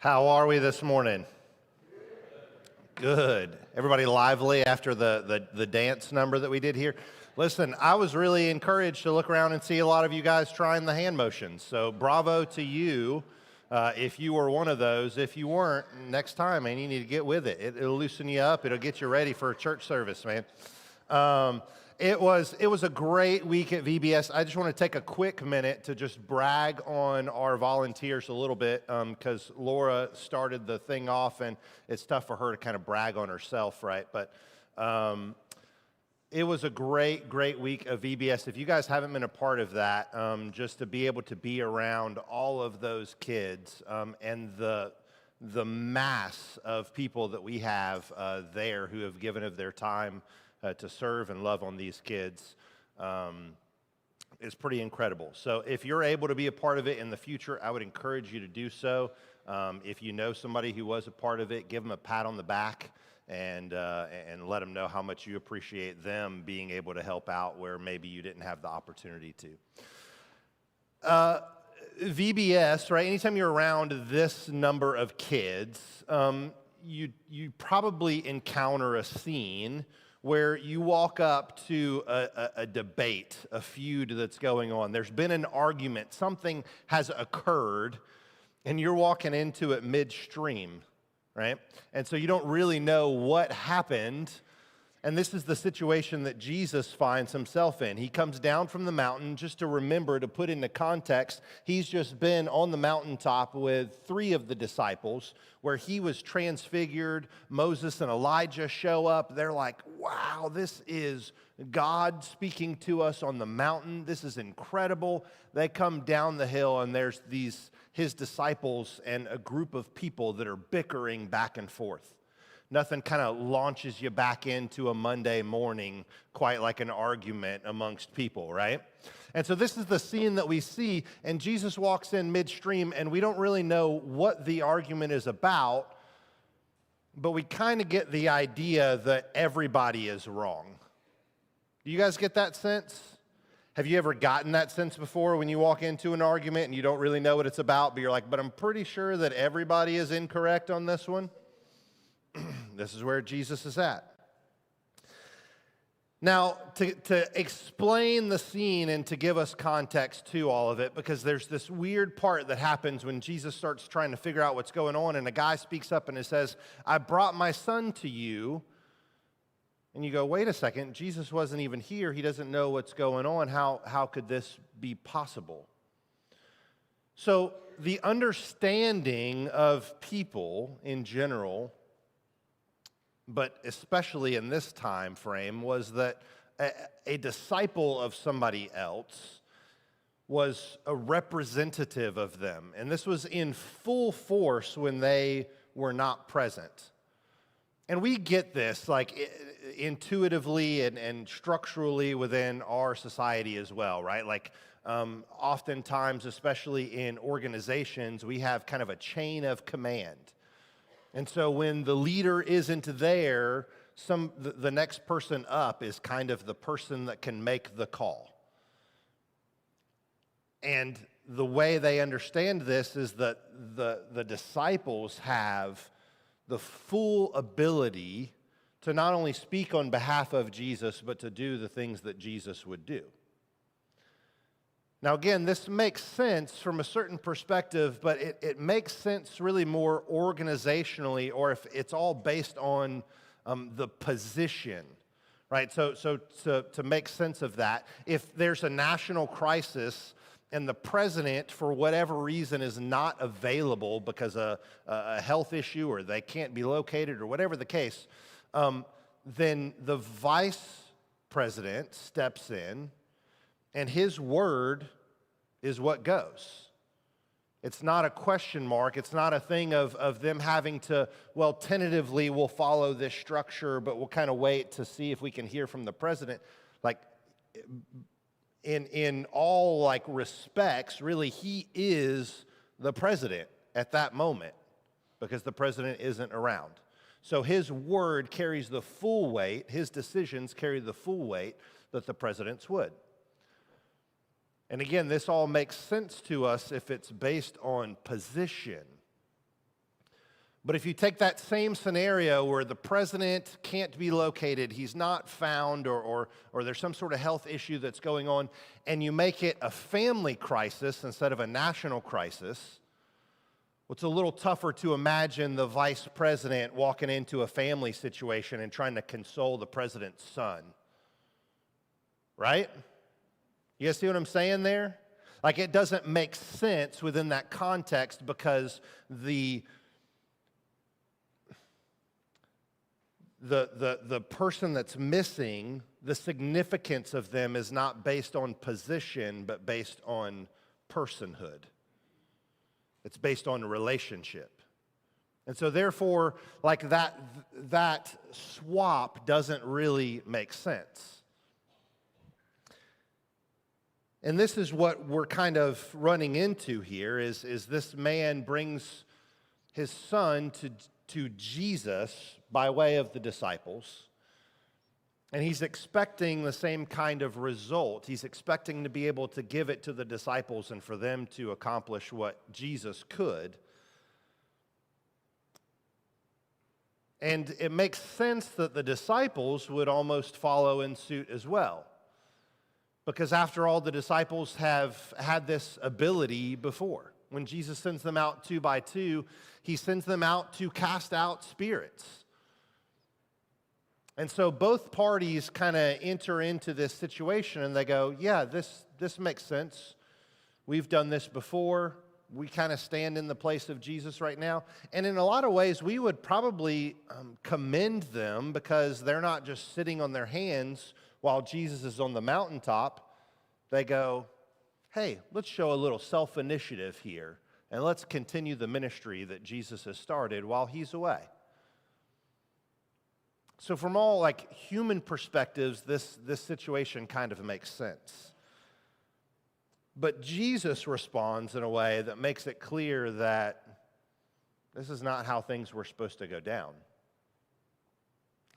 How are we this morning? Good. Everybody lively after the dance number that we did here? Listen, I was really encouraged to look around and see a lot of you guys trying the hand motions. So bravo to you if you were one of those. If you weren't, next time, man, you need to get with it. It'll loosen you up. It'll get you ready for a church service, man. It was a great week at VBS. I just want to take a quick minute to just brag on our volunteers a little bit because Laura started the thing off, and it's tough for her to kind of brag on herself, right? But it was a great week of VBS. If you guys haven't been a part of that, just to be able to be around all of those kids and the mass of people that we have there who have given of their time to serve and love on these kids is pretty incredible. So if you're able to be a part of it in the future, I would encourage you to do so. If you know somebody who was a part of it, give them a pat on the back and let them know how much you appreciate them being able to help out where maybe you didn't have the opportunity to. VBS, right? Anytime you're around this number of kids, you probably encounter a scene where you walk up to a debate, a feud that's going on. There's been an argument, something has occurred, and you're walking into it midstream, right? And so you don't really know what happened. And this is the situation that Jesus finds himself in. He comes down from the mountain. Just to remember, to put into context, he's just been on the mountaintop with 3 of the disciples where he was transfigured. Moses and Elijah show up. They're like, wow, this is God speaking to us on the mountain. This is incredible. They come down the hill, and there's his disciples and a group of people that are bickering back and forth. Nothing kind of launches you back into a Monday morning quite like an argument amongst people, right? And so this is the scene that we see, and Jesus walks in midstream, and we don't really know what the argument is about, but we kind of get the idea that everybody is wrong. Do you guys get that sense? Have you ever gotten that sense before when you walk into an argument and you don't really know what it's about, but you're like, but I'm pretty sure that everybody is incorrect on this one? This is where Jesus is at. Now, to explain the scene and to give us context to all of it, because there's this weird part that happens when Jesus starts trying to figure out what's going on, and a guy speaks up and it says, I brought my son to you. And you go, wait a second, Jesus wasn't even here. He doesn't know what's going on. How could this be possible? So the understanding of people in general, but especially in this time frame, was that a disciple of somebody else was a representative of them. And this was in full force when they were not present. And we get this like intuitively and structurally within our society as well, right? Like oftentimes, especially in organizations, we have kind of a chain of command. And so when the leader isn't there, the next person up is kind of the person that can make the call. And the way they understand this is that the disciples have the full ability to not only speak on behalf of Jesus, but to do the things that Jesus would do. Now, again, this makes sense from a certain perspective, but it makes sense really more organizationally, or if it's all based on the position, right? So to make sense of that, if there's a national crisis and the president, for whatever reason, is not available because of a health issue or they can't be located or whatever the case, then the vice president steps in, and his word is what goes. It's not a question mark. It's not a thing of them having to, well, tentatively we'll follow this structure, but we'll kind of wait to see if we can hear from the president. Like, in all like respects, really, he is the president at that moment because the president isn't around. So his word carries the full weight, his decisions carry the full weight that the president's would. And again, this all makes sense to us if it's based on position. But if you take that same scenario where the president can't be located, he's not found, or there's some sort of health issue that's going on, and you make it a family crisis instead of a national crisis, well, it's a little tougher to imagine the vice president walking into a family situation and trying to console the president's son. Right? You guys see what I'm saying there? Like, it doesn't make sense within that context because the person that's missing, the significance of them is not based on position, but based on personhood. It's based on relationship. And so therefore, like that swap doesn't really make sense. And this is what we're kind of running into here is this man brings his son to Jesus by way of the disciples. And he's expecting the same kind of result. He's expecting to be able to give it to the disciples and for them to accomplish what Jesus could. And it makes sense that the disciples would almost follow in suit as well. Because after all, the disciples have had this ability before. When Jesus sends them out 2 by 2, he sends them out to cast out spirits. And so both parties kind of enter into this situation and they go, yeah, this makes sense. We've done this before. We kind of stand in the place of Jesus right now. And in a lot of ways, we would probably commend them because they're not just sitting on their hands while Jesus is on the mountaintop. They go, hey, let's show a little self-initiative here and let's continue the ministry that Jesus has started while he's away. So from all like human perspectives, this situation kind of makes sense. But Jesus responds in a way that makes it clear that this is not how things were supposed to go down.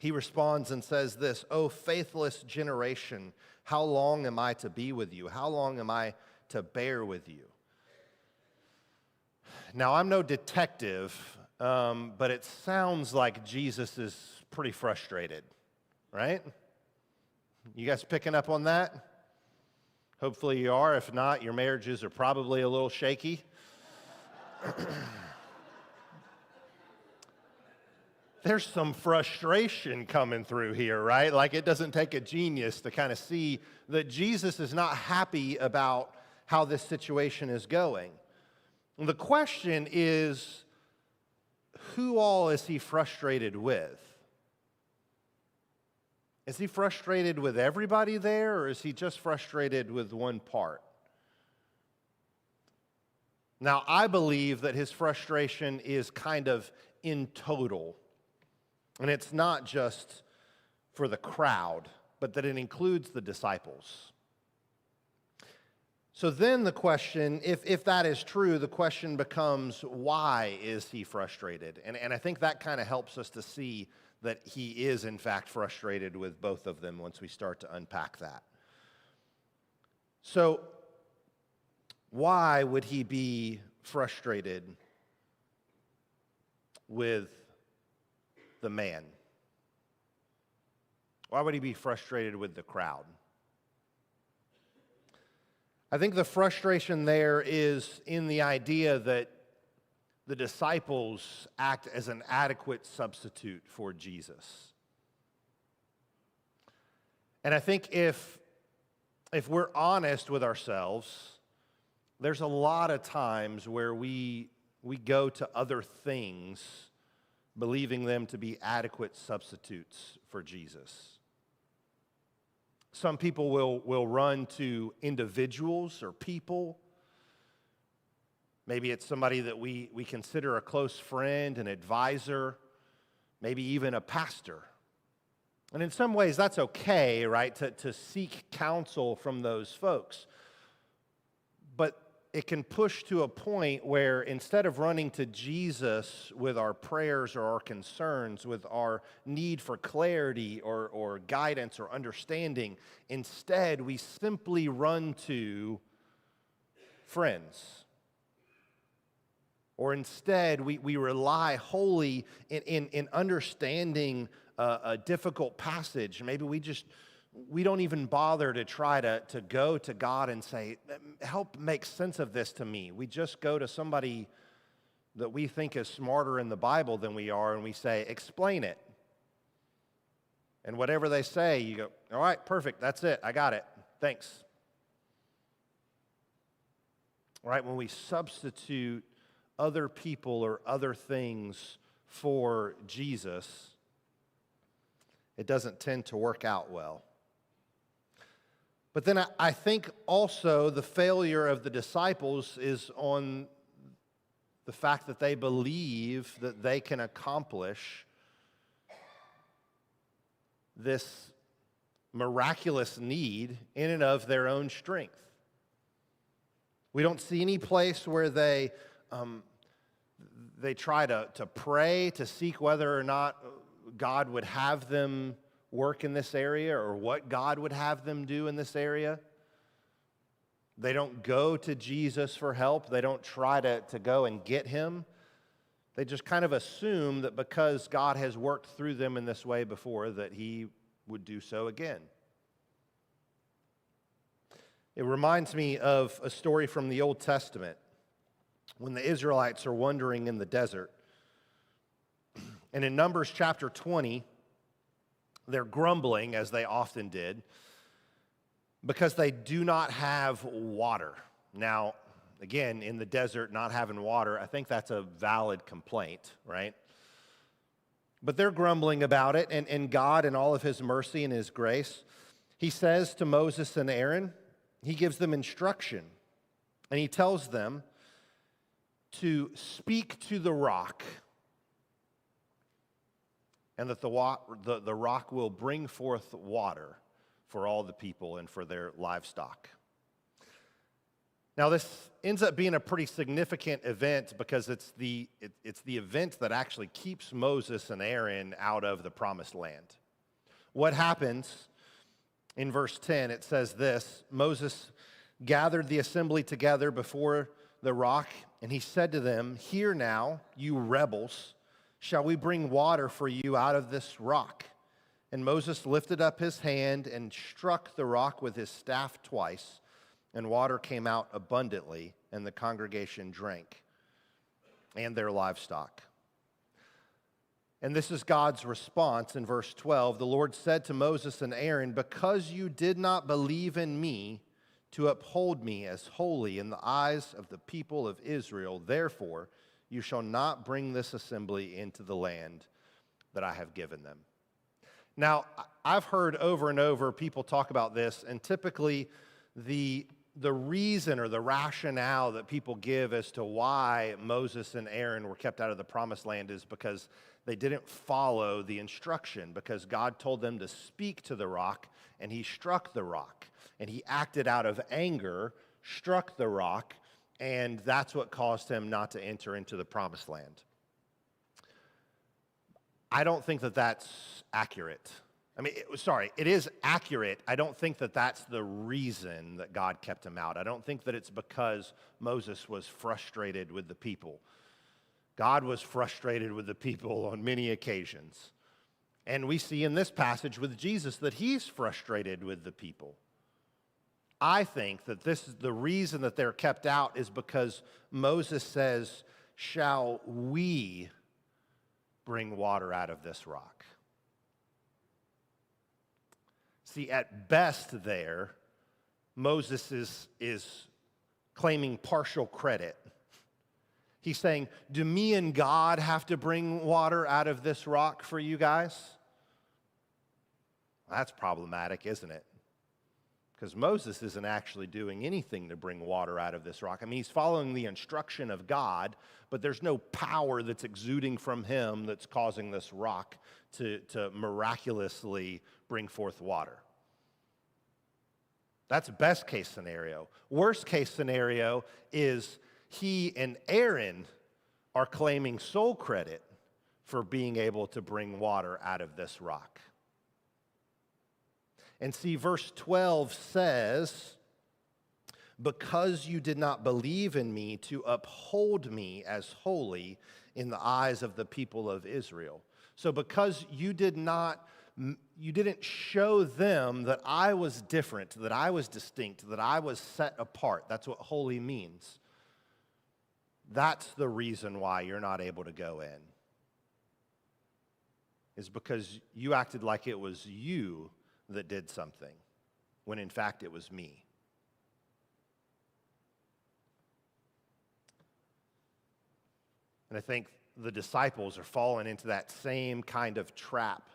He responds and says this, "O faithless generation, how long am I to be with you? How long am I to bear with you?" Now, I'm no detective, but it sounds like Jesus is pretty frustrated, right? You guys picking up on that? Hopefully you are. If not, your marriages are probably a little shaky. There's some frustration coming through here, right? Like it doesn't take a genius to kind of see that Jesus is not happy about how this situation is going. And the question is, who all is he frustrated with? Is he frustrated with everybody there, or is he just frustrated with one part? Now, I believe that his frustration is kind of in total. And it's not just for the crowd, but that it includes the disciples. So then the question, if that is true, the question becomes, why is he frustrated? And I think that kind of helps us to see that he is, in fact, frustrated with both of them once we start to unpack that. So why would he be frustrated with the man? Why would he be frustrated with the crowd? I think the frustration there is in the idea that the disciples act as an adequate substitute for Jesus. And I think if we're honest with ourselves, there's a lot of times where we go to other things believing them to be adequate substitutes for Jesus. Some people will run to individuals or people. Maybe it's somebody that we consider a close friend, an advisor, maybe even a pastor. And in some ways, that's okay, right, to seek counsel from those folks. But it can push to a point where instead of running to Jesus with our prayers or our concerns, with our need for clarity or guidance or understanding, instead we simply run to friends. Or instead, we rely wholly in understanding a difficult passage. Maybe we don't even bother to try to go to God and say, help make sense of this to me. We just go to somebody that we think is smarter in the Bible than we are, and we say, explain it. And whatever they say, you go, all right, perfect, that's it, I got it, thanks. Right, when we substitute other people or other things for Jesus, it doesn't tend to work out well. But then I think also the failure of the disciples is on the fact that they believe that they can accomplish this miraculous need in and of their own strength. We don't see any place where they try to pray, to seek whether or not God would have them work in this area or what God would have them do in this area. They don't go to Jesus for help. They don't try to go and get him. They just kind of assume that because God has worked through them in this way before, that he would do so again. It reminds me of a story from the Old Testament when the Israelites are wandering in the desert. And in Numbers chapter 20, they're grumbling, as they often did, because they do not have water. Now, again, in the desert, not having water, I think that's a valid complaint, right? But they're grumbling about it, and God, in all of his mercy and his grace, he says to Moses and Aaron, he gives them instruction, and he tells them to speak to the rock, and that the rock will bring forth water for all the people and for their livestock. Now, this ends up being a pretty significant event because it's the event that actually keeps Moses and Aaron out of the promised land. What happens in verse 10, it says this: Moses gathered the assembly together before the rock, and he said to them, "Hear now, you rebels, shall we bring water for you out of this rock?" And Moses lifted up his hand and struck the rock with his staff twice, and water came out abundantly, and the congregation drank, and their livestock. And this is God's response in verse 12. The Lord said to Moses and Aaron, "Because you did not believe in me to uphold me as holy in the eyes of the people of Israel, therefore you shall not bring this assembly into the land that I have given them." Now, I've heard over and over people talk about this, and typically the reason or the rationale that people give as to why Moses and Aaron were kept out of the promised land is because they didn't follow the instruction, because God told them to speak to the rock, and he struck the rock, and he acted out of anger, struck the rock, and that's what caused him not to enter into the promised land. I don't think that that's accurate. It is accurate. I don't think that that's the reason that God kept him out. I don't think that it's because Moses was frustrated with the people. God was frustrated with the people on many occasions. And we see in this passage with Jesus that he's frustrated with the people. I think that this is the reason that they're kept out is because Moses says, "Shall we bring water out of this rock?" See, at best there, Moses is claiming partial credit. He's saying, do me and God have to bring water out of this rock for you guys? That's problematic, isn't it? Because Moses isn't actually doing anything to bring water out of this rock. He's following the instruction of God, but there's no power that's exuding from him that's causing this rock to miraculously bring forth water. That's best case scenario. Worst case scenario is he and Aaron are claiming sole credit for being able to bring water out of this rock. And see, verse 12 says, because you did not believe in me to uphold me as holy in the eyes of the people of Israel. So because you didn't show them that I was different, that I was distinct, that I was set apart. That's what holy means. That's the reason why you're not able to go in. Is because you acted like it was you that did something, when in fact it was me. And I think the disciples are falling into that same kind of trap,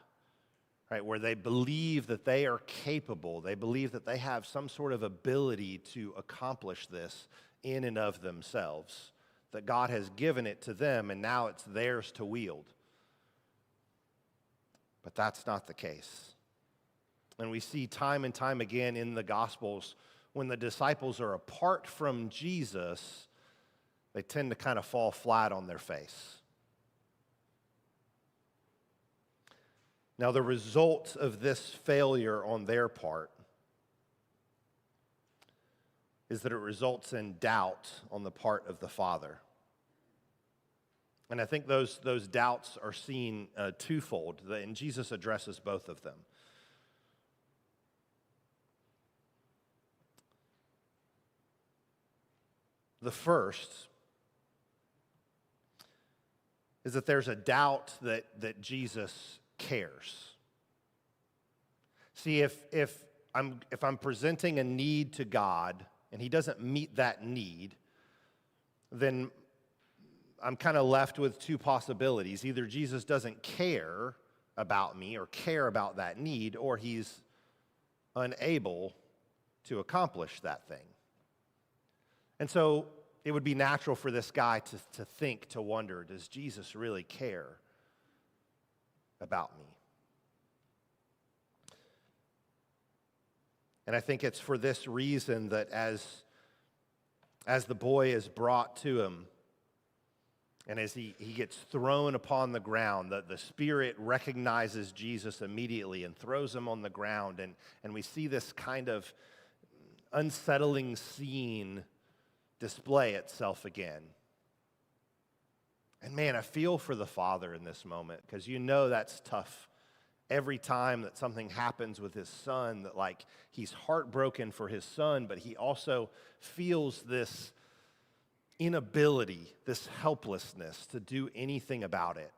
right, where they believe that they are capable. They believe that they have some sort of ability to accomplish this in and of themselves, that God has given it to them, and now it's theirs to wield. But that's not the case. And we see time and time again in the Gospels, when the disciples are apart from Jesus, they tend to kind of fall flat on their face. Now, the result of this failure on their part is that it results in doubt on the part of the Father. And I think those doubts are seen twofold, and Jesus addresses both of them. The first is that there's a doubt that Jesus cares. See, if I'm presenting a need to God and he doesn't meet that need, then I'm kind of left with two possibilities. Either Jesus doesn't care about me or care about that need, or he's unable to accomplish that thing. And so it would be natural for this guy to think, to wonder, does Jesus really care about me? And I think it's for this reason that as the boy is brought to him, and as he gets thrown upon the ground, the Spirit recognizes Jesus immediately and throws him on the ground, and we see this kind of unsettling scene display itself again. And man, I feel for the father in this moment, because you know that's tough. Every time that something happens with his son, that like he's heartbroken for his son, but he also feels this inability, this helplessness to do anything about it.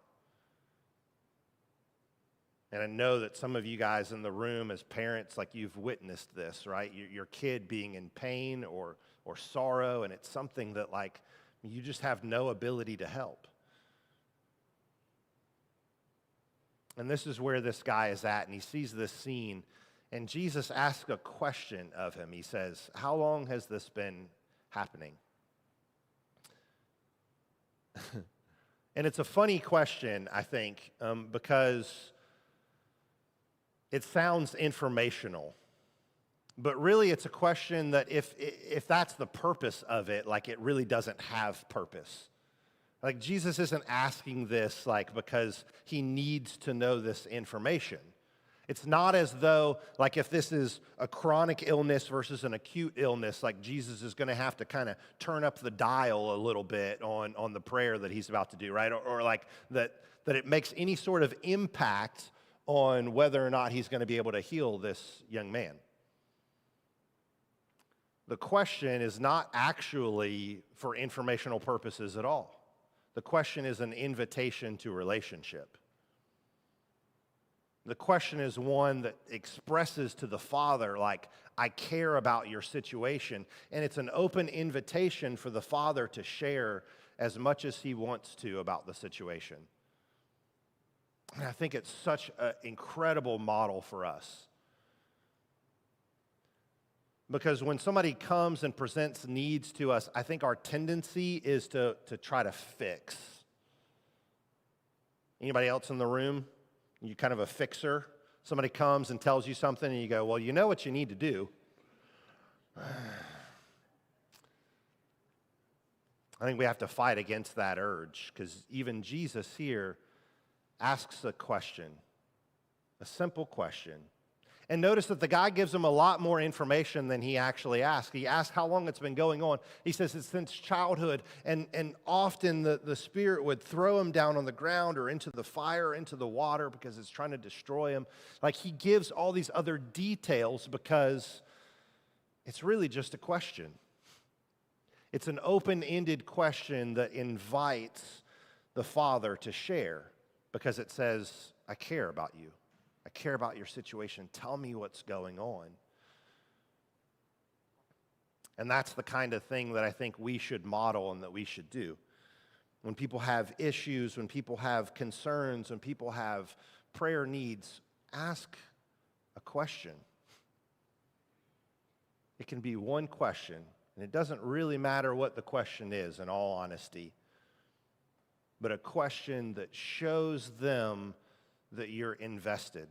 And I know that some of you guys in the room as parents, like you've witnessed this, right? Your kid being in pain or sorrow, and it's something that like you just have no ability to help. And this is where this guy is at, and he sees this scene, and Jesus asks a question of him. He says, "How long has this been happening?" And it's a funny question, I think, because it sounds informational. But really, it's a question that if that's the purpose of it, like it really doesn't have purpose. Like Jesus isn't asking this like because he needs to know this information. It's not as though like if this is a chronic illness versus an acute illness, like Jesus is going to have to kind of turn up the dial a little bit on the prayer that he's about to do, right? Or like that it makes any sort of impact on whether or not he's going to be able to heal this young man. The question is not actually for informational purposes at all. The question is an invitation to relationship. The question is one that expresses to the Father, like, I care about your situation. And it's an open invitation for the Father to share as much as he wants to about the situation. And I think it's such an incredible model for us. Because when somebody comes and presents needs to us, I think our tendency is to try to fix. Anybody else in the room? You kind of a fixer? Somebody comes and tells you something and you go, well, you know what you need to do. I think we have to fight against that urge, because even Jesus here asks a question, a simple question. And notice that the guy gives him a lot more information than he actually asked. He asked how long it's been going on. He says it's since childhood, and often the spirit would throw him down on the ground or into the fire, into the water, because it's trying to destroy him. Like, he gives all these other details because it's really just a question. It's an open-ended question that invites the Father to share, because it says, I care about you. I care about your situation. Tell me what's going on. And that's the kind of thing that I think we should model and that we should do. When people have issues, when people have concerns, when people have prayer needs, ask a question. It can be one question, and it doesn't really matter what the question is, in all honesty, but a question that shows them that you're invested,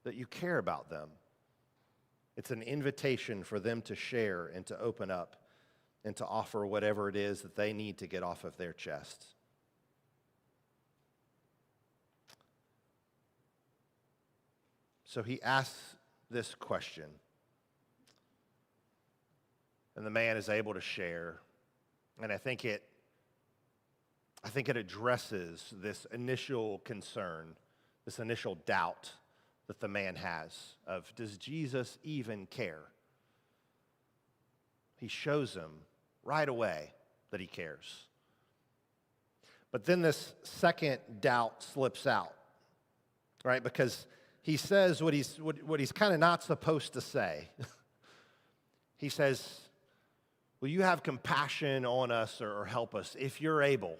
that you care about them. It's an invitation for them to share and to open up and to offer whatever it is that they need to get off of their chests. So he asks this question, and the man is able to share, and I think it addresses this initial concern, this initial doubt that the man has of, does Jesus even care? He shows him right away that he cares. But then this second doubt slips out, right? Because he says what he's kind of not supposed to say. He says, will you have compassion on us or help us if you're able?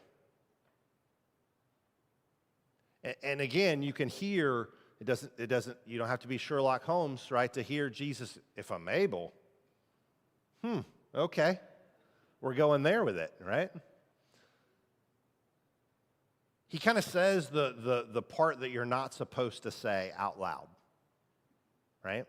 And again, you can hear, you don't have to be Sherlock Holmes, right, to hear Jesus, if I'm able. Okay. We're going there with it, right? He kind of says the part that you're not supposed to say out loud, right?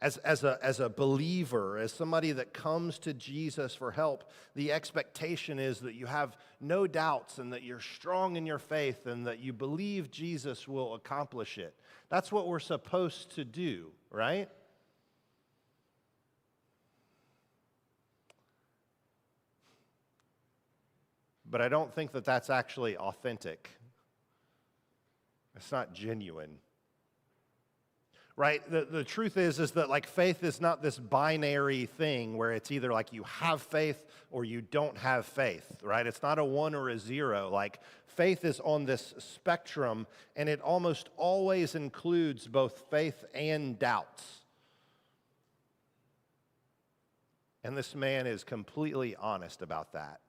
As a believer, as somebody that comes to Jesus for help, the expectation is that you have no doubts and that you're strong in your faith and that you believe Jesus will accomplish it. That's what we're supposed to do, right? But I don't think that that's actually authentic. It's not genuine. Right? The truth is that like faith is not this binary thing where it's either like you have faith or you don't have faith, right? It's not a 1 or a 0. Like faith is on this spectrum, and it almost always includes both faith and doubts. And this man is completely honest about that.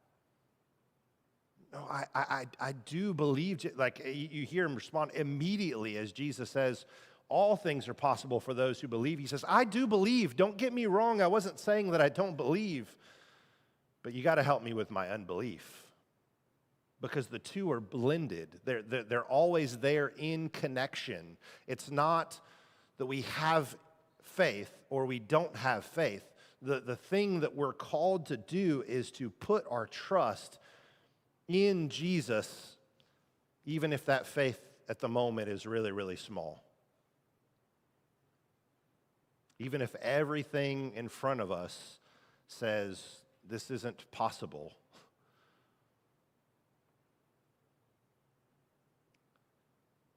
No, I do believe, like you hear him respond immediately as Jesus says, all things are possible for those who believe. He says, I do believe. Don't get me wrong. I wasn't saying that I don't believe, but you got to help me with my unbelief, because the two are blended. They're always there in connection. It's not that we have faith or we don't have faith. The thing that we're called to do is to put our trust in Jesus, even if that faith at the moment is really, really small. Even if everything in front of us says this isn't possible.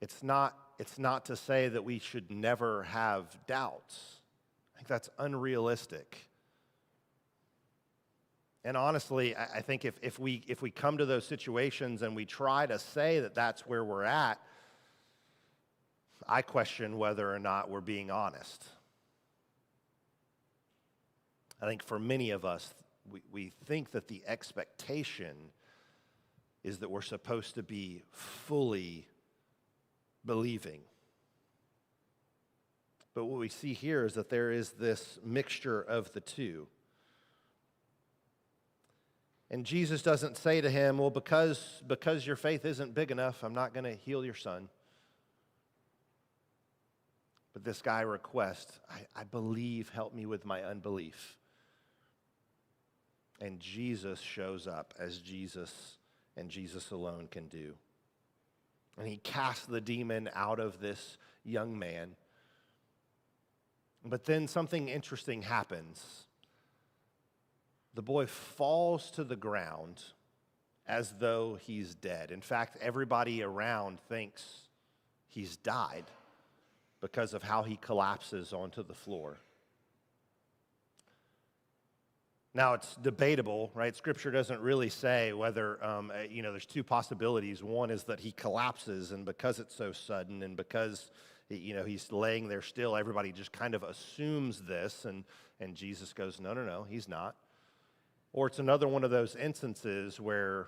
It's not to say that we should never have doubts. I think that's unrealistic. And honestly, I think if we come to those situations and we try to say that that's where we're at, I question whether or not we're being honest. I think for many of us, we think that the expectation is that we're supposed to be fully believing. But what we see here is that there is this mixture of the two. And Jesus doesn't say to him, well, because your faith isn't big enough, I'm not going to heal your son. But this guy requests, I believe, help me with my unbelief. And Jesus shows up as Jesus and Jesus alone can do. And he casts the demon out of this young man. But then something interesting happens. The boy falls to the ground as though he's dead. In fact, everybody around thinks he's died because of how he collapses onto the floor. Now, it's debatable, right? Scripture doesn't really say whether, there's two possibilities. One is that he collapses, and because it's so sudden and because, he's laying there still, everybody just kind of assumes this, and Jesus goes, no, he's not. Or it's another one of those instances where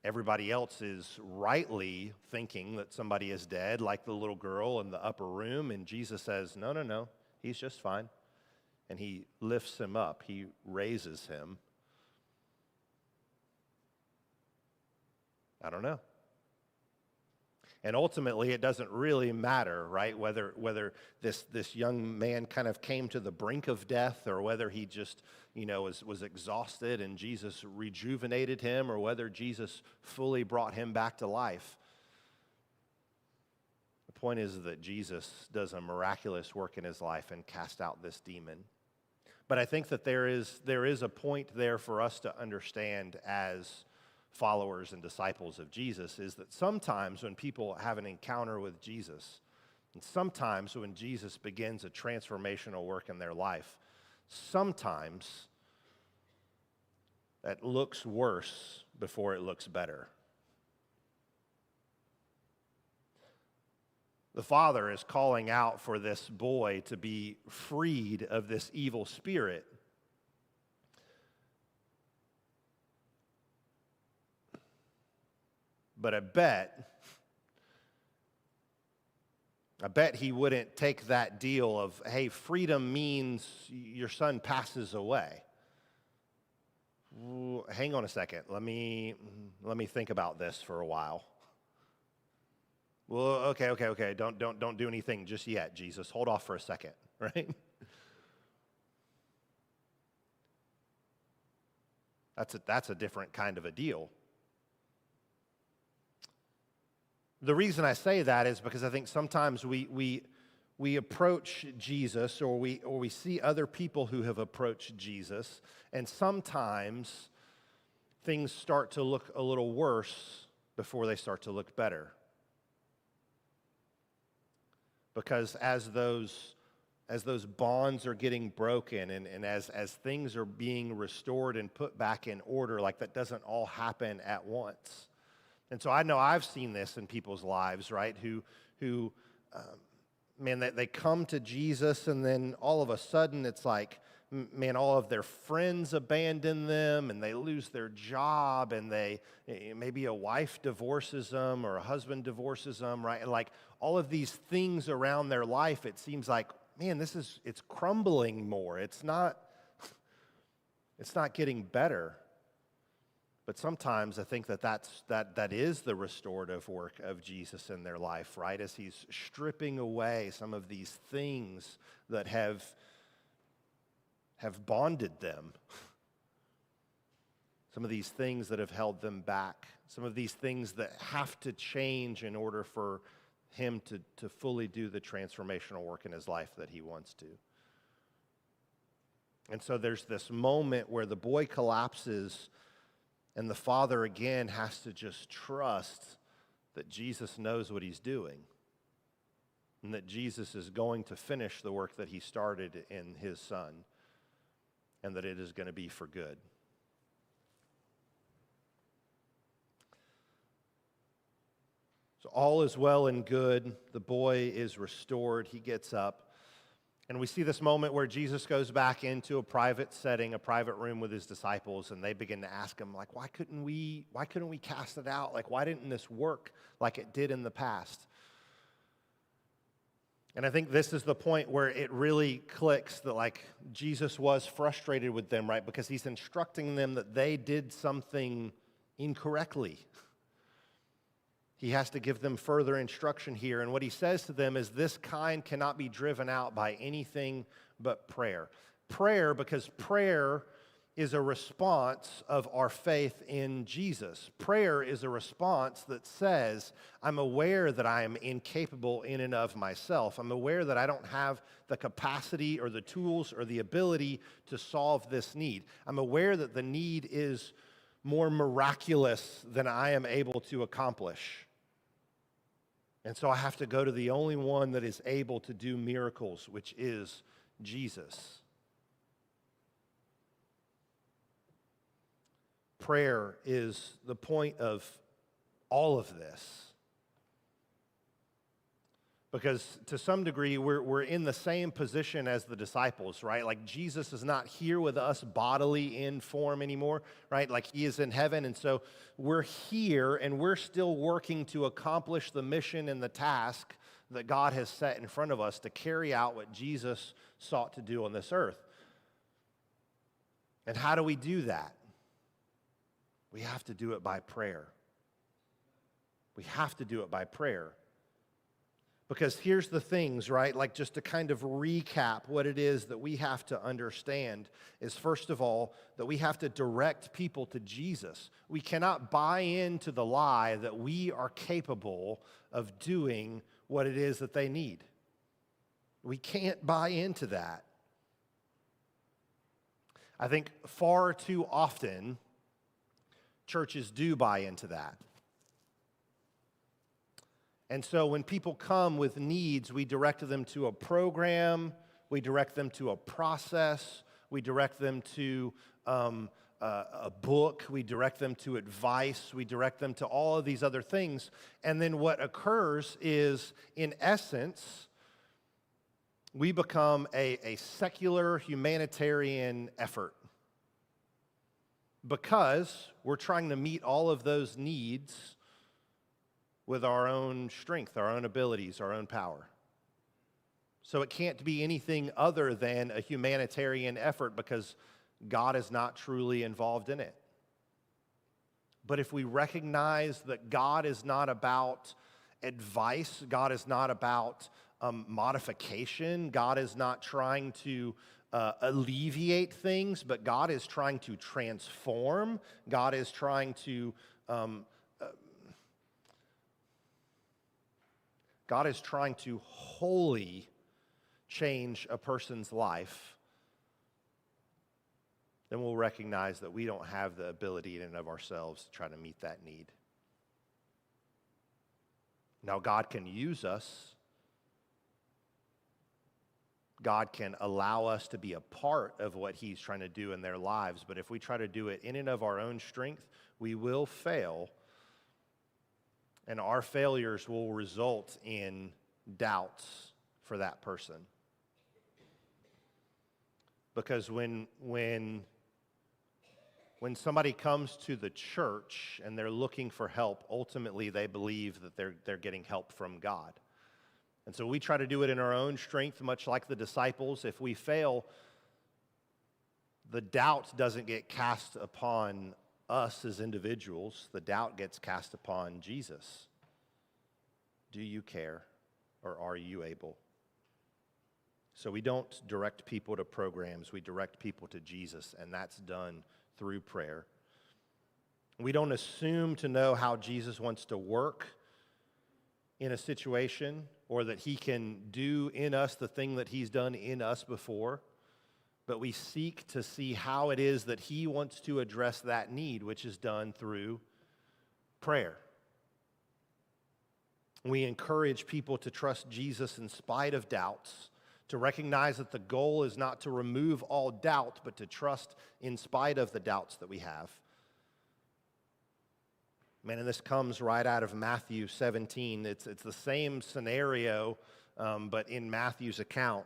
everybody else is rightly thinking that somebody is dead, like the little girl in the upper room, and Jesus says, no, he's just fine. And he lifts him up, he raises him. I don't know. And ultimately, it doesn't really matter, right? Whether this young man kind of came to the brink of death, or whether he just, was exhausted and Jesus rejuvenated him, or whether Jesus fully brought him back to life. The point is that Jesus does a miraculous work in his life and cast out this demon. But I think that there is a point there for us to understand as followers and disciples of Jesus, is that sometimes when people have an encounter with Jesus, and sometimes when Jesus begins a transformational work in their life, sometimes that looks worse before it looks better. The Father is calling out for this boy to be freed of this evil spirit. But I bet he wouldn't take that deal of, hey, freedom means your son passes away. Ooh, hang on a second. Let me think about this for a while. Well, okay. Don't do anything just yet, Jesus. Hold off for a second, right? That's a different kind of a deal. The reason I say that is because I think sometimes we approach Jesus, or we see other people who have approached Jesus, and sometimes things start to look a little worse before they start to look better. Because as those bonds are getting broken and as things are being restored and put back in order, like that doesn't all happen at once. And so I know I've seen this in people's lives, right? Who they come to Jesus, and then all of a sudden it's like, man, all of their friends abandon them, and they lose their job, and maybe a wife divorces them or a husband divorces them, right? And like all of these things around their life, it seems like, man, it's crumbling more. It's not getting better. But sometimes I think that is the restorative work of Jesus in their life, right? As he's stripping away some of these things that have bonded them. Some of these things that have held them back. Some of these things that have to change in order for him to fully do the transformational work in his life that he wants to. And so there's this moment where the boy collapses, and the Father again has to just trust that Jesus knows what he's doing, and that Jesus is going to finish the work that he started in his Son, and that it is going to be for good. So all is well and good. The boy is restored. He gets up. And we see this moment where Jesus goes back into a private setting, a private room with his disciples, and they begin to ask him, like, why couldn't we cast it out? Like, why didn't this work like it did in the past? And I think this is the point where it really clicks that, like, Jesus was frustrated with them, right? Because he's instructing them that they did something incorrectly. He has to give them further instruction here. And what he says to them is, this kind cannot be driven out by anything but prayer. Prayer, because prayer is a response of our faith in Jesus. Prayer is a response that says, I'm aware that I am incapable in and of myself. I'm aware that I don't have the capacity or the tools or the ability to solve this need. I'm aware that the need is more miraculous than I am able to accomplish. And so I have to go to the only one that is able to do miracles, which is Jesus. Prayer is the point of all of this. Because to some degree, we're in the same position as the disciples, right? Like Jesus is not here with us bodily in form anymore, right? Like he is in heaven. And so we're here and we're still working to accomplish the mission and the task that God has set in front of us to carry out what Jesus sought to do on this earth. And how do we do that? We have to do it by prayer. We have to do it by prayer. Because here's the things, right? Like just to kind of recap what it is that we have to understand is, first of all, that we have to direct people to Jesus. We cannot buy into the lie that we are capable of doing what it is that they need. We can't buy into that. I think far too often, churches do buy into that. And so when people come with needs, we direct them to a program, we direct them to a process, we direct them to a book, we direct them to advice, we direct them to all of these other things. And then what occurs is, in essence, we become a secular humanitarian effort because we're trying to meet all of those needs with our own strength, our own abilities, our own power. So it can't be anything other than a humanitarian effort because God is not truly involved in it. But if we recognize that God is not about advice, God is not about modification, God is not trying to alleviate things, but God is trying to transform, God is trying to God is trying to wholly change a person's life, then we'll recognize that we don't have the ability in and of ourselves to try to meet that need. Now, God can use us. God can allow us to be a part of what He's trying to do in their lives, but if we try to do it in and of our own strength, we will fail. And our failures will result in doubts for that person. Because when somebody comes to the church and they're looking for help, ultimately they believe that they're getting help from God. And so we try to do it in our own strength, much like the disciples. If we fail, the doubt doesn't get cast upon us as individuals, the doubt gets cast upon Jesus. Do you care, or are you able? So we don't direct people to programs, we direct people to Jesus, and that's done through prayer. We don't assume to know how Jesus wants to work in a situation, or that He can do in us the thing that He's done in us before. But we seek to see how it is that He wants to address that need, which is done through prayer. We encourage people to trust Jesus in spite of doubts, to recognize that the goal is not to remove all doubt, but to trust in spite of the doubts that we have. Man, and this comes right out of Matthew 17. It's the same scenario, but in Matthew's account.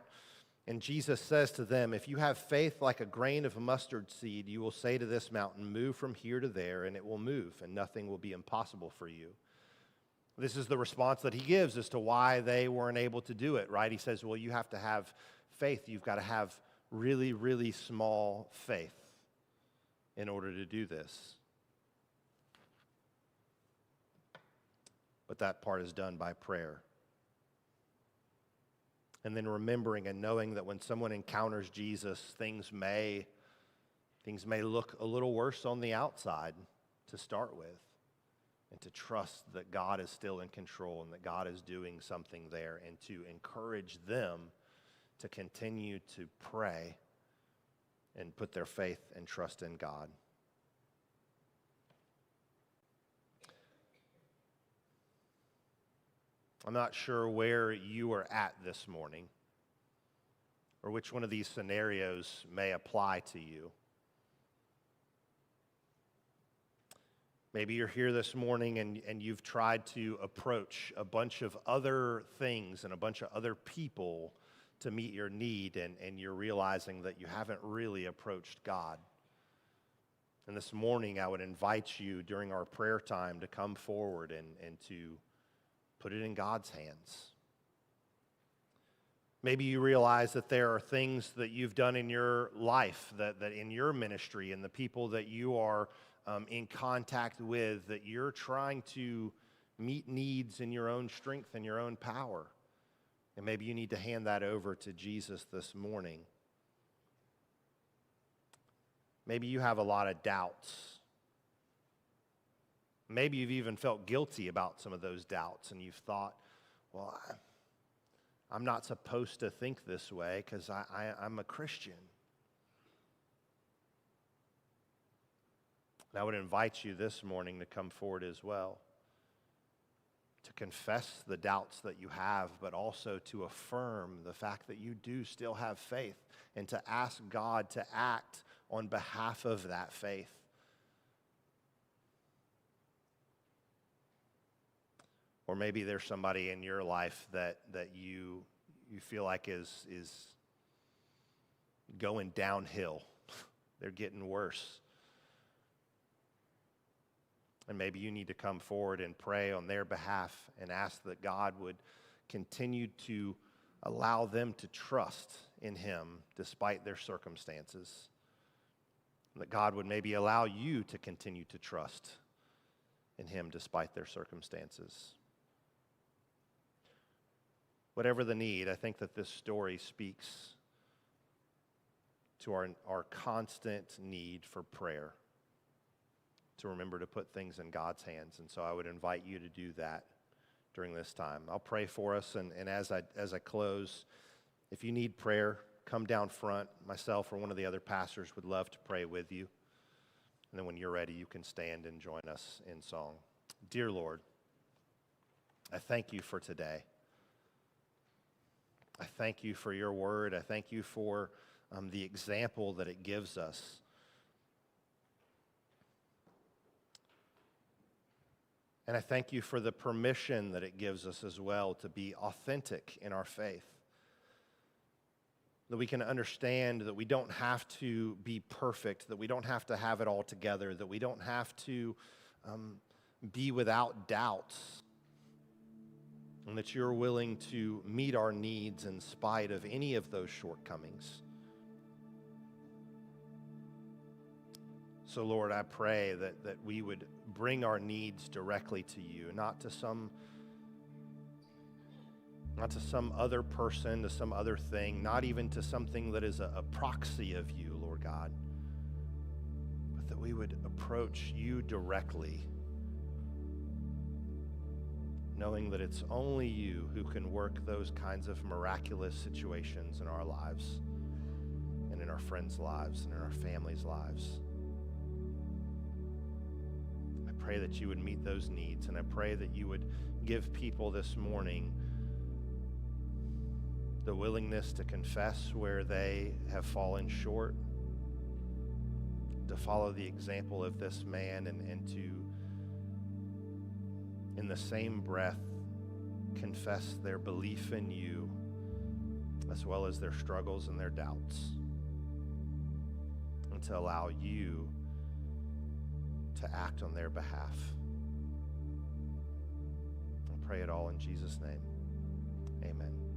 And Jesus says to them, if you have faith like a grain of mustard seed, you will say to this mountain, move from here to there, and it will move, and nothing will be impossible for you. This is the response that He gives as to why they weren't able to do it, right? He says, well, you have to have faith. You've got to have really, really small faith in order to do this. But that part is done by prayer. And then remembering and knowing that when someone encounters Jesus, things may Things may look a little worse on the outside to start with, and to trust that God is still in control and that God is doing something there, and to encourage them to continue to pray and put their faith and trust in God. I'm not sure where you are at this morning or which one of these scenarios may apply to you. Maybe you're here this morning and you've tried to approach a bunch of other things and a bunch of other people to meet your need, and you're realizing that you haven't really approached God. And this morning I would invite you during our prayer time to come forward and to put it in God's hands. Maybe you realize that there are things that you've done in your life, that in your ministry and the people that you are in contact with, that you're trying to meet needs in your own strength and your own power. And maybe you need to hand that over to Jesus this morning. Maybe you have a lot of doubts. Maybe you've even felt guilty about some of those doubts, and you've thought, well, I'm not supposed to think this way because I'm a Christian. And I would invite you this morning to come forward as well, to confess the doubts that you have, but also to affirm the fact that you do still have faith, and to ask God to act on behalf of that faith. Or maybe there's somebody in your life that you feel like is going downhill. They're getting worse. And maybe you need to come forward and pray on their behalf and ask that God would continue to allow them to trust in Him despite their circumstances. That God would maybe allow you to continue to trust in Him despite their circumstances. Whatever the need, I think that this story speaks to our constant need for prayer, to remember to put things in God's hands. And so I would invite you to do that during this time. I'll pray for us, and as I close, if you need prayer, come down front. Myself or one of the other pastors would love to pray with you. And then when you're ready, you can stand and join us in song. Dear Lord, I thank you for today. I thank you for your word. I thank you for the example that it gives us. And I thank you for the permission that it gives us as well to be authentic in our faith. That we can understand that we don't have to be perfect, that we don't have to have it all together, that we don't have to be without doubts, and that you're willing to meet our needs in spite of any of those shortcomings. So, Lord, I pray that we would bring our needs directly to you, not to some other person, to some other thing, not even to something that is a proxy of you, Lord God, but that we would approach you directly, knowing that it's only you who can work those kinds of miraculous situations in our lives and in our friends' lives and in our families' lives. I pray that you would meet those needs, and I pray that you would give people this morning the willingness to confess where they have fallen short, to follow the example of this man, and to, in the same breath, confess their belief in you as well as their struggles and their doubts, and to allow you to act on their behalf. I pray it all in Jesus' name. Amen.